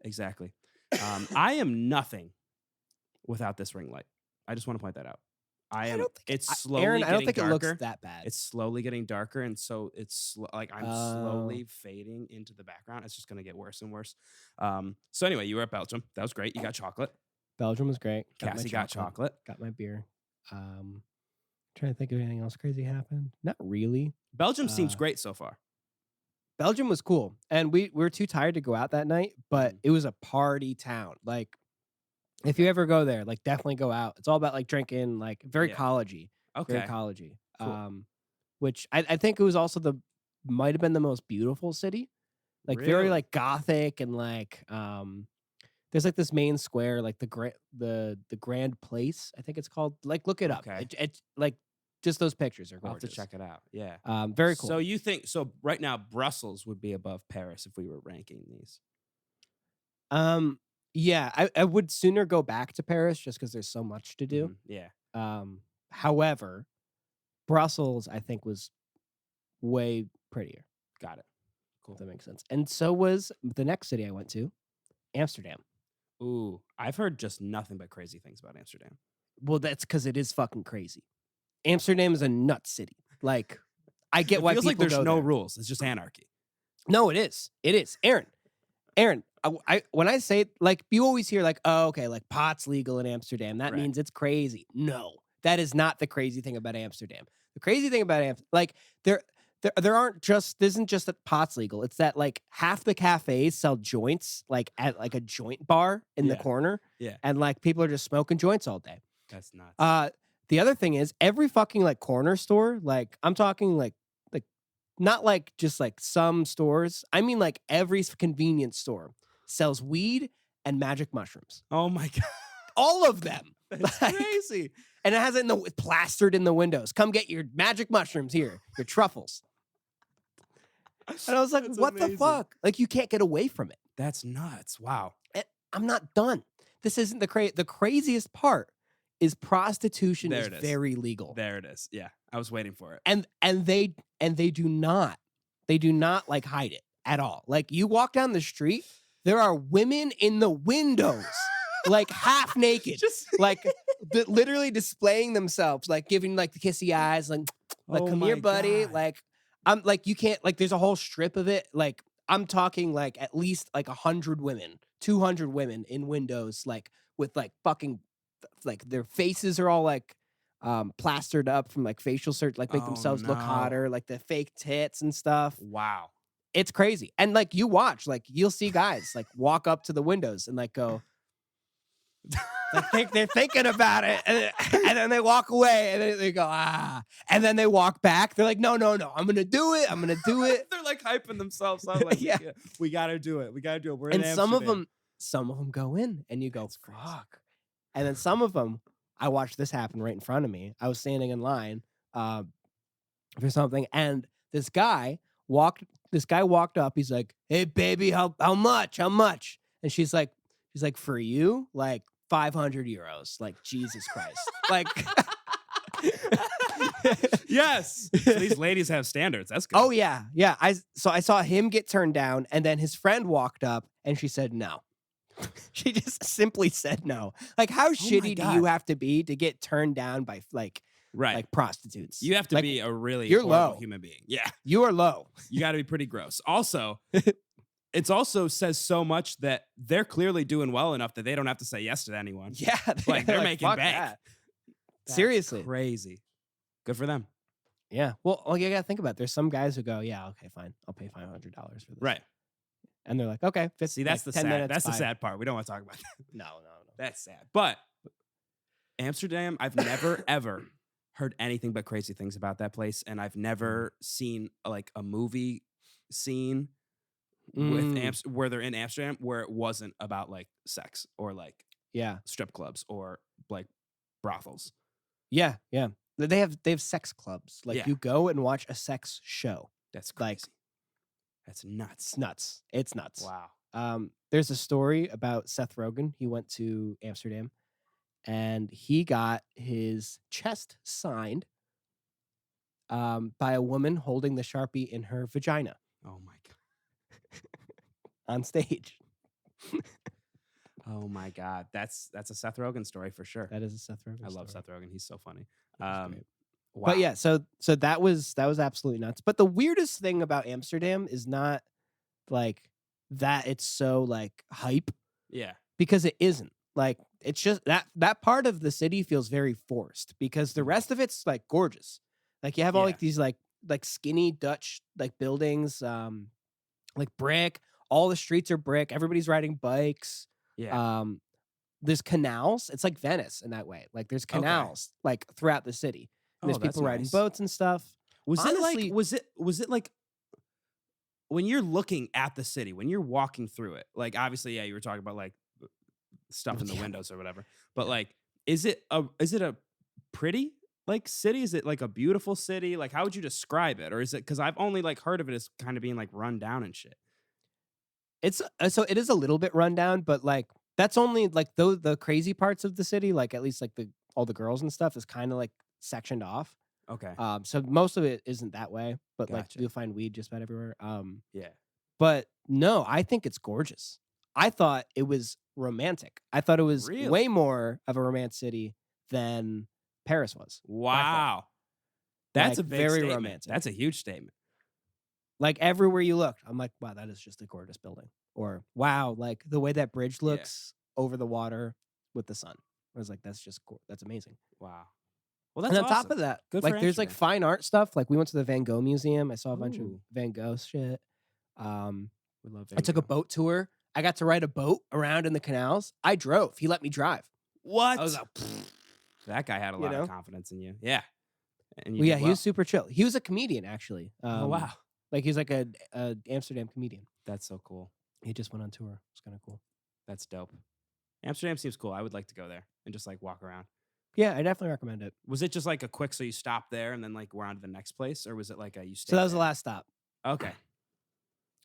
Exactly. I am nothing wuthout this ring light. I just want to point that out. It's slowly Aaron, getting I don't think darker. it looks that bad. It's slowly getting darker, and so it's like I'm slowly fading into the background. It's just going to get worse and worse. So anyway, you were at Belgium. That was great. You got chocolate. Belgium was great. Cassie got chocolate. Got my beer. Trying to think of anything else crazy happened. Not really. Belgium seems great so far. Belgium was cool, and we were too tired to go out that night, but it was a party town. Like, if you ever go there, like definitely go out. It's all about like drinking, like very Yeah. collegey, Okay. very collegey. Cool. Which I think it was also might have been the most beautiful city, like very Really? like gothic and like there's like this main square, like the Grand Place, I think it's called. Like look it up. Okay. It like just those pictures are I'll have gorgeous. to check it out. Yeah. Very cool. So you think right now Brussels would be above Paris if we were ranking these? Yeah, I would sooner go back to Paris just because there's so much to do. Yeah. However, Brussels I think was way prettier. Got it. Cool. If that makes sense. And so was the next city I went to, Amsterdam. Ooh, I've heard just nothing but crazy things about Amsterdam. Well, that's because it is fucking crazy. Amsterdam is a nut city. Like, I get why feels people like there's go no there. rules. It's just anarchy. No, it is. It is. Aaron, I when I say, like, you always hear, like, oh, okay, like, pot's legal in Amsterdam. That Right. means it's crazy. No, that is not the crazy thing about Amsterdam. The crazy thing about Amsterdam, like, there aren't just, this isn't just that pot's legal. It's that, like, half the cafes sell joints, like, at, like, a joint bar in the Yeah. corner. Yeah. And, like, people are just smoking joints all day. That's nuts. The other thing is every fucking, like, corner store, like, I'm talking, like, not like just like some stores. I mean, like every convenience store sells weed and magic mushrooms. Oh my God. All of them. That's Like, crazy. And it has it plastered in the windows. Come get your magic mushrooms here, your truffles. And I was like, That's what the amazing. fuck? Like, you can't get away from it. That's nuts. Wow. And I'm not done. This isn't the craziest part is prostitution There is it is. very legal. There it is. Yeah. I was waiting for it. And they do not like hide it at all. Like, you walk down the street, there are women in the windows, like half naked, Just like literally displaying themselves, like giving like the kissy eyes, like Oh come my here, buddy. God. Like, I'm like, you can't, like, there's a whole strip of it. Like, I'm talking like at least like 100 women, 200 women in windows, like with like fucking, like their faces are all like plastered up from like facial surgery, like make Oh, themselves look no. hotter, like the fake tits and stuff. Wow. It's crazy. And like, you watch, like, you'll see guys like walk up to the windows and like go, like they're thinking about it, and then they walk away, and then they go, and then they walk back. They're like, no, I'm gonna do it. They're like hyping themselves up. Like, Yeah. we gotta do it. We gotta do it. We're And in some of Amsterdam. them go in, and you go, That's crazy. fuck. And then some of them, I watched this happen right in front of me. I was standing in line for something, and this guy walked up. He's like, hey baby, how much? And she's like, for you, like 500 euros. Like, Jesus Christ. Like, Yes. So these ladies have standards. That's good. oh yeah. I saw him get turned down, and then his friend walked up, and she said no. She just simply said no. Like, how shitty do you God. have to be to get turned down by like Right. prostitutes? You have to Like, be a really you're horrible low. human being. Yeah. You are low. You got to be pretty gross. Also, it's also says so much that they're clearly doing well enough that they don't have to say yes to anyone. Yeah, Like, they're making fuck bank. that. That's Seriously. crazy. Good for them. Yeah. Well, you gotta think about it. There's some guys who go, yeah, okay, fine, I'll pay $500 for this. Right. And they're like, okay, See, that's the 10 sad. minutes, That's the fine. sad part. We don't want to talk about that. No. That's sad. But Amsterdam, I've never ever heard anything but crazy things about that place, and I've never seen like a movie scene with where they're in Amsterdam where it wasn't about like sex or like Yeah. strip clubs or like brothels. Yeah. They have sex clubs. Like, Yeah. you go and watch a sex show. That's crazy. Like, That's nuts. it's nuts. It's nuts. Wow. There's a story about Seth Rogen. He went to Amsterdam, and he got his chest signed by a woman holding the Sharpie in her vagina Oh my god. on stage. Oh my god. That's a Seth Rogen story for sure. That is a Seth Rogen I love story. Seth Rogen. He's so funny. That was great. Wow. But yeah, so that was absolutely nuts. But the weirdest thing about Amsterdam is not like that it's so like hype, Yeah. because it isn't. Like, it's just that part of the city feels very forced, because the rest of it's like gorgeous. Like, you have all Yeah. like these like skinny Dutch like buildings, like brick. All the streets are brick. Everybody's riding bikes. Yeah. There's canals. It's like Venice in that way. Like, there's canals like throughout the city. And there's that's people riding nice. boats and stuff. Was honestly- it like was it like when you're looking at the city, when you're walking through it, like obviously, yeah, you were talking about like stuff in the Yeah. windows or whatever. But like, is it a pretty like city? Is it like a beautiful city? Like, how would you describe it? Or is it because I've only like heard of it as kind of being like run down and shit? It's so it is a little bit rundown, but like that's only like the crazy parts of the city, like at least like the all the girls and stuff is kind of like sectioned off. Okay, So most of it isn't that way, but like gotcha. you'll find weed just about everywhere. Yeah, But no, I think it's gorgeous. I thought it was romantic. I thought it was really? way more of a romance city than Paris was. By far. Wow, that's Like a big very statement. romantic. That's a huge statement. Like everywhere you looked, I'm like, wow, that is just a gorgeous building. Or wow, like the way that bridge Yeah. looks over the water with the sun. I was like, that's just that's amazing. Wow. Well, that's And on awesome. top of that, Good for like there's like Amsterdam. fine art stuff. Like we went to the Van Gogh Museum. I saw a bunch of Ooh. Van Gogh shit. Um, We love I took a boat tour. I got to ride a boat around in the canals. I drove. He let me drive. What? I was like, that guy had a lot of confidence in you. Yeah. And you well, yeah, did he well. was super chill. He was a comedian, actually. Oh, wow. Like he's like a Amsterdam comedian. That's so cool. He just went on tour. It's kind of cool. That's dope. Amsterdam seems cool. I would like to go there and just like walk around. Yeah, I definitely recommend it. Was it just like a quick, so you stopped there and then like we're on to the next place? Or was it like a you stayed So that was there? the last stop. Okay.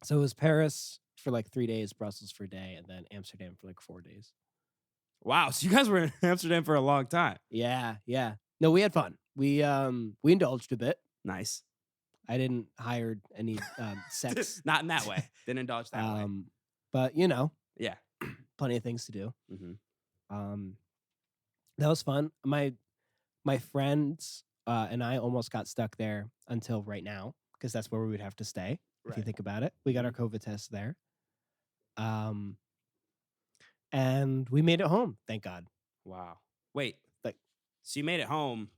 So it was Paris for like 3 days, Brussels for a day, and then Amsterdam for like 4 days. Wow. So you guys were in Amsterdam for a long time. Yeah, yeah. No, we had fun. We indulged a bit. Nice. I didn't hire any sex. Not in that way. Didn't indulge that way. But you know, Yeah. plenty of things to do. Mm-hmm. That was fun. My friends and I almost got stuck there until right now because that's where we would have to stay. If you Right. think about it, we got our COVID test there. And we made it home, thank God. Wow. Wait. Like, so you made it home.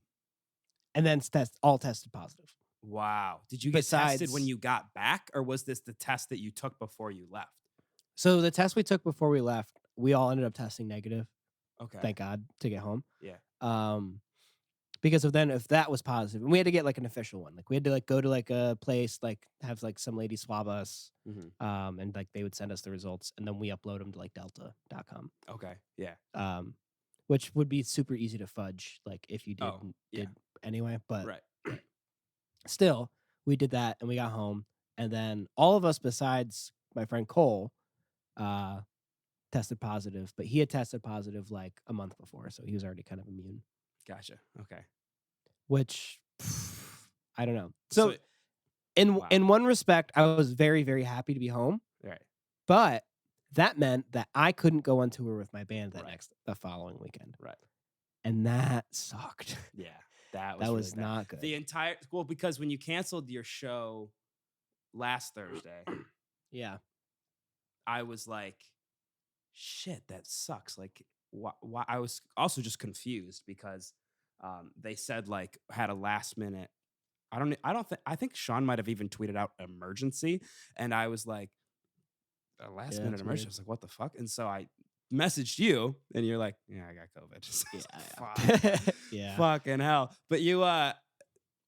and then all tested positive. Wow. Did you get tested when Besides- you got back, or was this the test that you took before you left? So the test we took before we left, we all ended up testing negative. Okay. Thank God, to get home. Yeah. Because of then if that was positive, and we had to get like an official one. Like we had to like go to like a place, like have like some lady swab us, Mm-hmm. and like they would send us the results, and then we upload them to like delta.com. Okay. Yeah. Which would be super easy to fudge, like if you did yeah. did anyway. But Right. still, we did that and we got home, and then all of us besides my friend Cole tested positive, but he had tested positive like a month before, so he was already kind of immune. Gotcha. Okay. Which I don't know. So wow. in one respect, I was very, very happy to be home. Right. But that meant that I couldn't go on tour with my band Right. the following weekend. Right. And that sucked. Yeah. That That really was bad. not good. The entire because when you canceled your show last Thursday, Yeah. I was like, shit, that sucks. Like, why? I was also just confused because they said like had a last minute. I think Sean might have even tweeted out emergency, and I was like, a last minute that's emergency. weird. I was like, what the fuck? And so I messaged you, and you're like, yeah, I got COVID. So I was like, fuck. Yeah. Fucking hell. But you and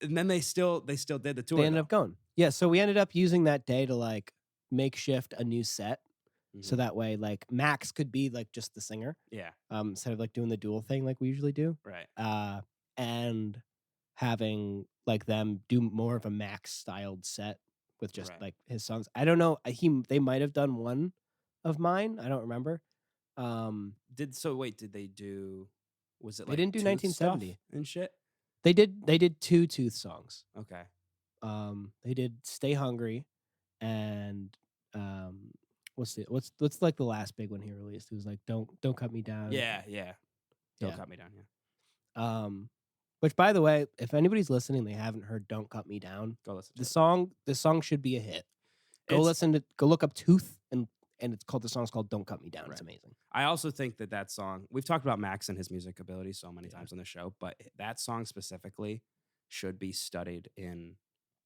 then they still did the tour. They ended up going. Yeah. So we ended up using that day to like makeshift a new set. So that way, like Max could be like just the singer. Yeah. Instead of like doing the dual thing like we usually do. Right. And having like them do more of a Max styled set with just Right. like his songs. I don't know. They might have done one of mine. I don't remember. Did they do? Was it They like didn't do Tooth 1970 stuff and shit? They did 2 Tooth songs. Okay. They did Stay Hungry and what's like the last big one he released? It was like Don't Cut Me Down. Yeah. Don't Yeah. cut me down. Yeah. Which by the way, if anybody's listening, they haven't heard Don't Cut Me Down. Go listen. The song should be a hit. Go look up Tooth and it's called, the song's called Don't Cut Me Down. Right. It's amazing. I also think that song, we've talked about Max and his music ability so many times on the show, but that song specifically should be studied in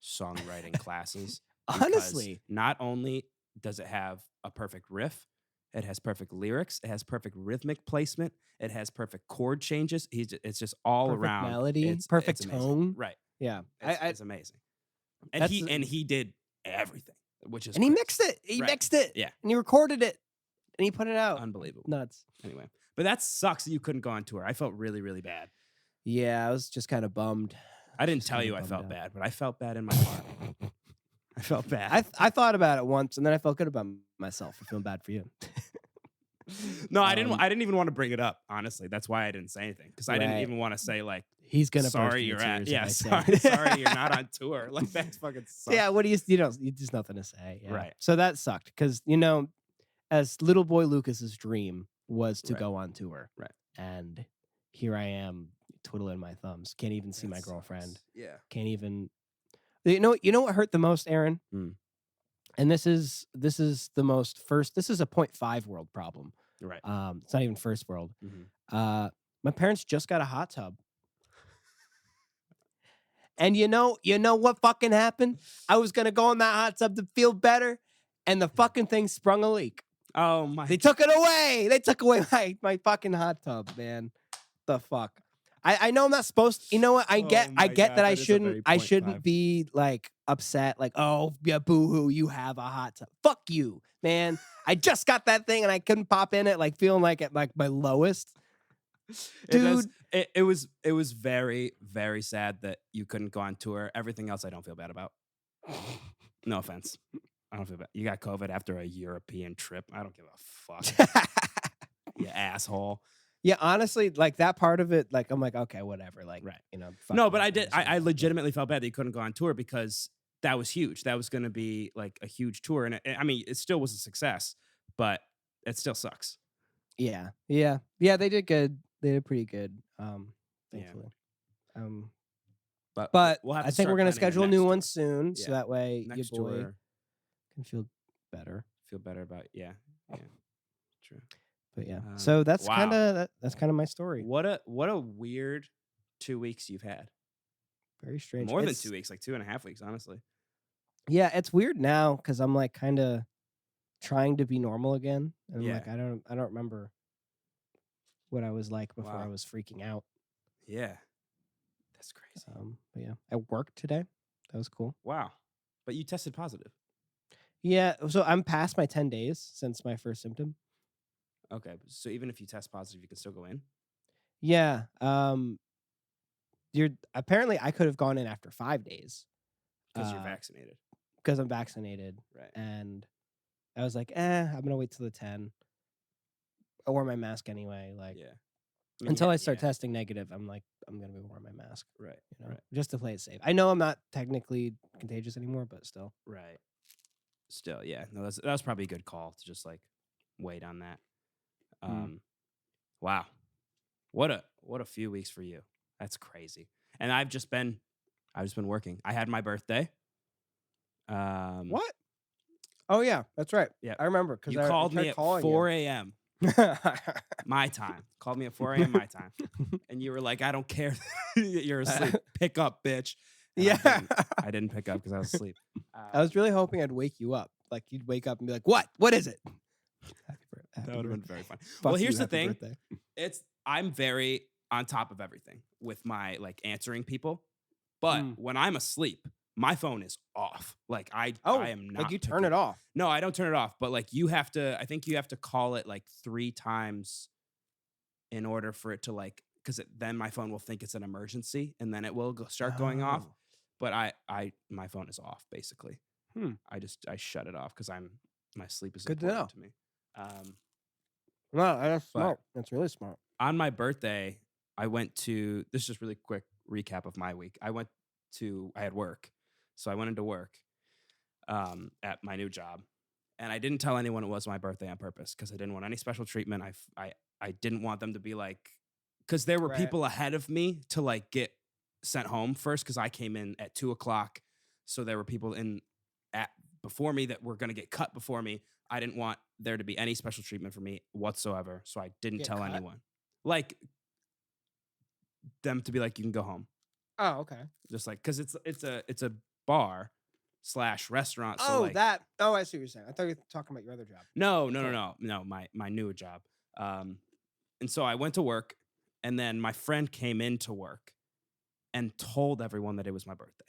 songwriting classes. because Honestly. not only does it have a perfect riff, it has perfect lyrics, it has perfect rhythmic placement, it has perfect chord changes. It's just all Perfect around melody, perfect amazing. tone. Right. Yeah. It's amazing. And he did everything, which is And he crazy. mixed it. He Right. mixed it. Yeah. And he recorded it. And he put it out. Unbelievable. Nuts. Anyway, but that sucks that you couldn't go on tour. I felt really, really bad. Yeah, I was just kind of bummed. I didn't Just tell kinda you I bummed felt out. bad, but I felt bad in my heart. I felt bad. I thought about it once, and then I felt good about myself for feeling bad for you. No, I Um, didn't even want to bring it up. Honestly, that's why I didn't say anything because I didn't right. even want to say like, He's gonna burst sorry into you're at, tears if yeah, I say sorry, it. sorry you're not on tour. Like that's fucking sucks. Yeah, what do you know? You just nothing to say. Yeah. Right. So that sucked because as little boy Lucas's dream was to Right. go on tour, Right. and here I am twiddling my thumbs. Can't even see That my girlfriend. sucks. Yeah. Can't even. You know what hurt the most, Aaron? Mm. And this is the most first. This is a 0.5 world problem. Right. It's not even first world. Mhm. My parents just got a hot tub. And you know what fucking happened? I was gonna go in that hot tub to feel better, and the fucking thing sprung a leak. Oh my! They took it away. They took away my fucking hot tub, man. The fuck. I know I'm not supposed to, you know what? I get my that God, I that is a very shouldn't 0.5. be like upset, like, oh yeah, boo-hoo, you have a hot tub. Fuck you, man. I just got that thing and I couldn't pop in it, like feeling like at like my lowest. Dude. It was very, very sad that you couldn't go on tour. Everything else I don't feel bad about. No offense. I don't feel bad. You got COVID after a European trip. I don't give a fuck. You asshole. Yeah, honestly, like that part of it, like I'm like, okay, whatever. Like, Right. fuck No, you, but I did. understand I that, legitimately felt bad that you couldn't go on tour because that was huge. That was going to be like a huge tour, and I mean, it still was a success, but it still sucks. yeah, they did good. They did pretty good. Thankfully. But we'll have I to think start we're gonna planning the schedule a next new tour. one soon, so Yeah. that way Next your boy tour, can feel better. feel better about true. But yeah, so that's wow. kind of that's kind of my story. What a weird 2 weeks you've had. Very strange. More than 2 weeks, like 2.5 weeks, honestly. Yeah, it's weird now because I'm like kind of trying to be normal again, and I'm like I don't remember what I was like before I was freaking out. Yeah, that's crazy. But yeah, I worked today. That was cool. Wow, but you tested positive. Yeah, so I'm past my 10 days since my first symptom. Okay, so even if you test positive, you can still go in? Yeah. Apparently I could have gone in after 5 days. Because you're vaccinated. Because I'm vaccinated. Right. And I was like, I'm gonna wait till the 10. I wore my mask anyway. Like until I start testing negative, I'm like, I'm gonna be wearing my mask. Right. Just to play it safe. I know I'm not technically contagious anymore, but still. Right. Still, yeah. No, that was probably a good call to just like wait on that. Wow. What a few weeks for you. That's crazy. And I've just been working. I had my birthday. What? Oh yeah, that's right. Yeah, I remember because you called me at 4 a.m. my time. Called me at 4 a.m. my time, and you were like, "I don't care, you're asleep. Pick up, bitch." And yeah, I didn't pick up because I was asleep. I was really hoping I'd wake you up. Like you'd wake up and be like, "What? What is it?" That would have been very fun. Well, here's the thing. I'm very on top of everything with my like answering people, but when I'm asleep, my phone is off. Like I am not. Like you turn it off. No, I don't turn it off. But like I think you have to call it like 3 times in order for it to like, because then my phone will think it's an emergency and then it will start going off. But my phone is off basically. I shut it off because my sleep is good important to know. To me. No, that's smart. That's really smart. On my birthday, I went to, this is just really quick recap of my week. I had work. So I went into work at my new job, and I didn't tell anyone it was my birthday on purpose because I didn't want any special treatment. I didn't want them to be like, because there were people ahead of me to like get sent home first because I came in at 2:00. So there were people before me that were going to get cut before me. I didn't want there to be any special treatment for me whatsoever. So I didn't tell anyone. Like them to be like, you can go home. Oh, okay. Just like, because it's a bar / restaurant. So like, I see what you're saying. I thought you were talking about your other job. No, my newer job. And so I went to work, and then my friend came into work and told everyone that it was my birthday.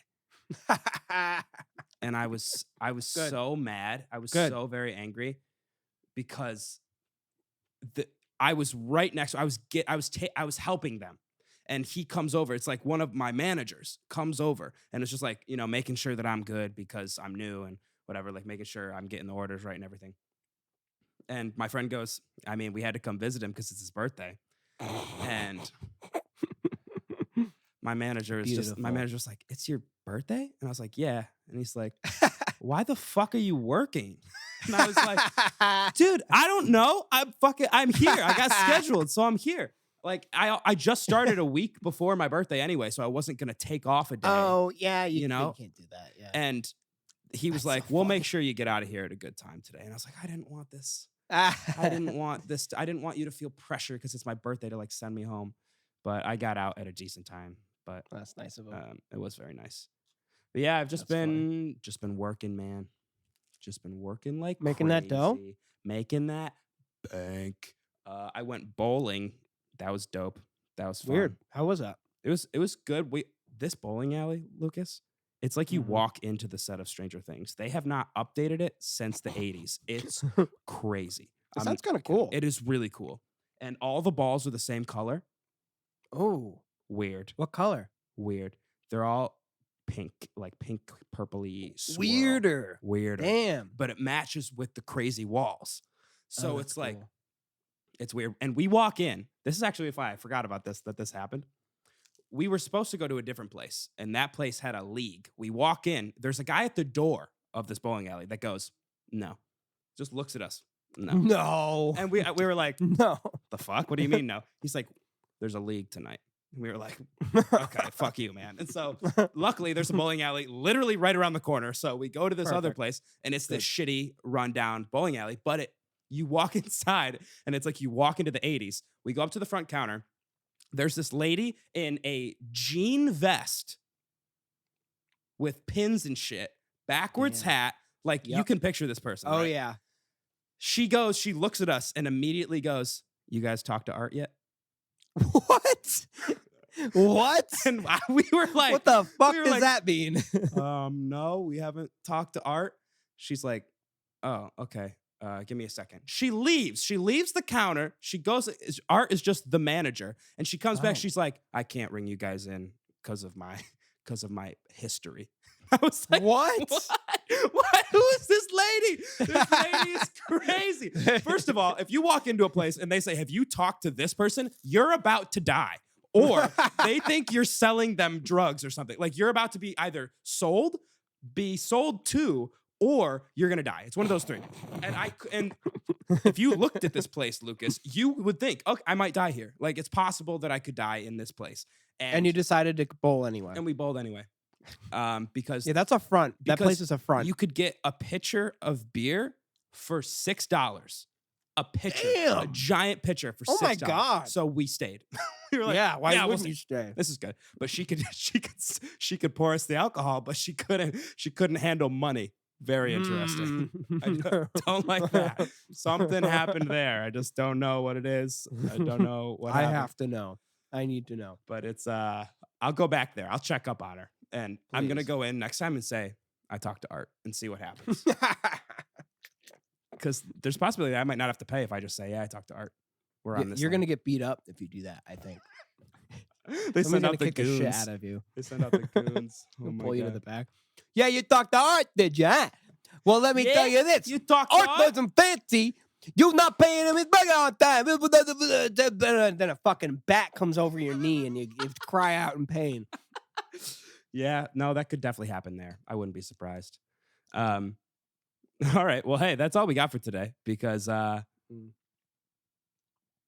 And I was so mad. I was so very angry because I was right next. I was helping them, And he comes over. It's like one of my managers comes over and it's just like, making sure that I'm good because I'm new and whatever, like making sure I'm getting the orders right and everything. And my friend goes, I mean, we had to come visit him because it's his birthday. And my manager was like, it's your birthday? And I was like, yeah. And he's like, why the fuck are you working? And I was like, dude, I don't know. I'm here. I got scheduled, so I'm here. Like, I just started a week before my birthday anyway, so I wasn't going to take off a day. Oh, yeah. You can't do that. Yeah. And he was like, we'll make sure you get out of here at a good time today. And I was like, I didn't want this. I didn't want this. I didn't want you to feel pressure because it's my birthday to like send me home. But I got out at a decent time. But that's nice of him. It was very nice. But yeah, I've just been working, man. Just been working like making crazy. that dough, making that bank. I went bowling. That was dope. That was fun. Weird. How was that? It was good. This bowling alley, Lucas. It's like you walk into the set of Stranger Things. They have not updated it since the 80s. It's crazy. That sounds kind of cool. It is really cool. And all the balls are the same color. Oh. Weird. What color? Weird. They're all pink, like pink, purpley swirl. Weirder. Damn. But it matches with the crazy walls. So it's like, cool. It's weird. And we walk in. This is actually why I forgot about this, that this happened. We were supposed to go to a different place, and that place had a league. We walk in. There's a guy at the door of this bowling alley that goes, no. Just looks at us. No. No. And we were like, no. The fuck? What do you mean no? He's like, there's a league tonight. And we were like, okay, fuck you, man. And so luckily there's a bowling alley literally right around the corner. So we go to this other place, and it's this shitty rundown bowling alley, but you walk inside and it's like you walk into the 80s. We go up to the front counter. There's this lady in a jean vest with pins and shit, backwards hat. Like you can picture this person. Oh, right? yeah. She looks at us and immediately goes, you guys talk to Art yet? What? What? And we were like, what the fuck does that mean? No, we haven't talked to Art. She's like, oh, okay. Give me a second. She leaves. She leaves the counter. She goes. Art is just the manager, and she comes back. She's like, I can't ring you guys in because of my history. I was like, what? Who is this lady? This lady is crazy. First of all, if you walk into a place and they say, have you talked to this person? You're about to die. Or they think you're selling them drugs or something. Like you're about to be either be sold to, or you're gonna die. It's one of those three. And if you looked at this place, Lucas, you would think, okay, I might die here. Like it's possible that I could die in this place. And you decided to bowl anyway. And we bowled anyway. Because that's a front. That place is a front. You could get a pitcher of beer for $6. A pitcher, a giant pitcher for $6. Oh my God. So we stayed. We were like, why wouldn't you stay? This is good. But she could pour us the alcohol, but she couldn't handle money. Very interesting. I don't like that. Something happened there. I just don't know what it is. I don't know what happened. I have to know. I need to know. But it's I'll go back there. I'll check up on her. And I'm going to go in next time and say, I talked to Art and see what happens. Because there's a possibility I might not have to pay if I just say, yeah, I talked to Art. We're on this. You're going to get beat up if you do that, I think. They send out the goons. The shit out of you. They send out the goons. Oh pull you to the back. Yeah, you talked to Art, did you? Well, let me tell you this. You talked to Art wasn't fancy. You're not paying him his money on time. Then a fucking bat comes over your knee and you cry out in pain. Yeah, no, that could definitely happen there. I wouldn't be surprised. All right. Well, hey, that's all we got for today because that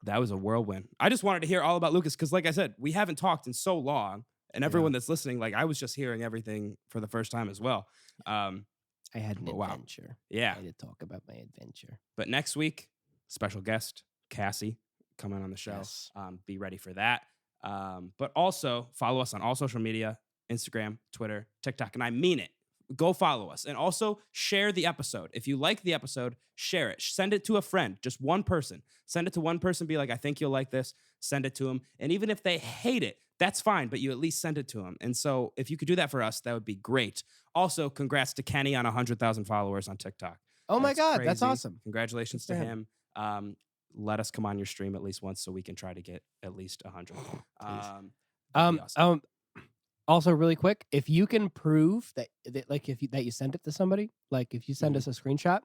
was a whirlwind. I just wanted to hear all about Lucas because, like I said, we haven't talked in so long. And everyone that's listening, like I was just hearing everything for the first time as well. I had an adventure. Yeah. I had to talk about my adventure. But next week, special guest, Cassie, coming on the show. Yes. Be ready for that. But also follow us on all social media, Instagram, Twitter, TikTok. And I mean it. Go follow us. And also share the episode. If you like the episode, share it. Send it to a friend, just one person. Send it to one person. Be like, I think you'll like this. Send it to them. And even if they hate it, that's fine, but you at least send it to them. And so if you could do that for us, that would be great. Also, congrats to Kenny on 100,000 followers on TikTok. Oh my God, crazy. that's awesome. Congratulations to him. Let us come on your stream at least once so we can try to get at least 100. That'd be awesome. Also, really quick, if you can prove that like that you sent it to somebody, like if you send us a screenshot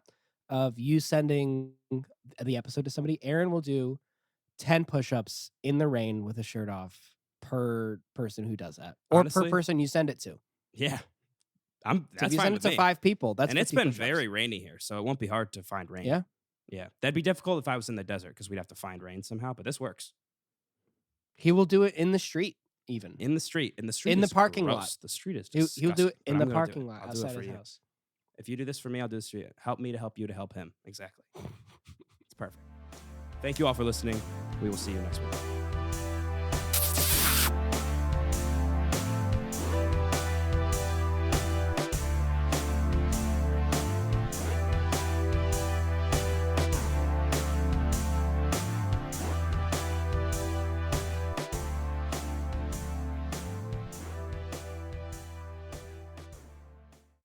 of you sending the episode to somebody, Aaron will do 10 push-ups in the rain with a shirt off per person who does that, or per Honestly, person you send it to. yeah, So if that's you fine send it with to me. 5 people, that's And it's 50 been push-ups. very rainy here, so it won't be hard to find rain. Yeah. Yeah, that'd be difficult if I was in the desert because we'd have to find rain somehow. But this works He will do it in the street, even in the street. In the street, in the is parking gross. lot. The street is He'll disgusting. do it but in the I'm gonna do parking it. lot I'll do it outside for his you. house. If you do this for me, I'll do this for you. Help me to help you to help him. Exactly. It's perfect. Thank you all for listening. We will see you next week.